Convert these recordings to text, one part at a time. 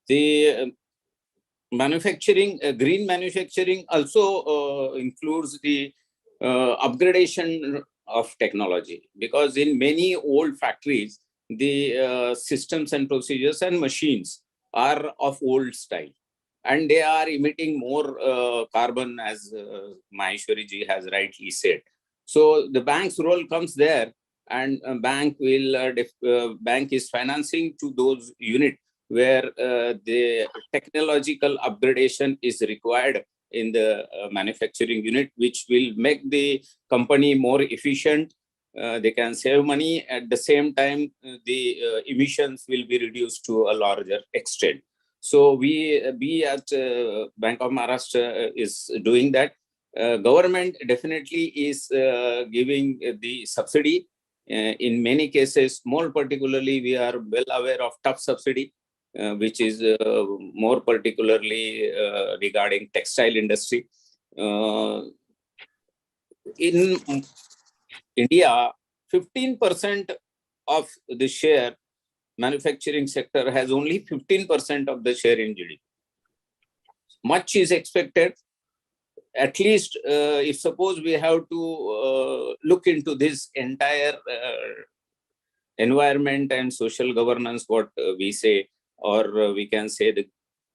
The manufacturing, green manufacturing also includes the upgradation of technology, because in many old factories, the systems and procedures and machines are of old style, and they are emitting more carbon, as Maheshwari ji has rightly said. So the bank's role comes there, and bank is financing to those units where the technological upgradation is required in the manufacturing unit, which will make the company more efficient. They can save money. At the same time, the emissions will be reduced to a larger extent. So we at Bank of Maharashtra is doing that. Government definitely is giving the subsidy. In many cases, more particularly, we are well aware of tough subsidy, which is more particularly regarding textile industry. In India, 15% of the share, manufacturing sector has only 15% of the share in GDP. Much is expected. At least, if suppose we have to look into this entire environment and social governance, what we say, or we can say the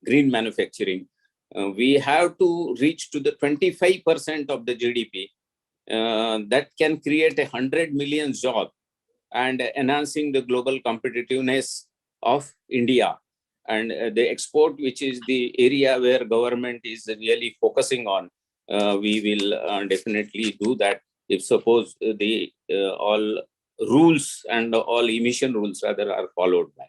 green manufacturing, we have to reach to the 25% of the GDP. That can create 100 million jobs and enhancing the global competitiveness of India. And the export, which is the area where government is really focusing on, we will definitely do that if suppose the all rules and all emission rules rather are followed by.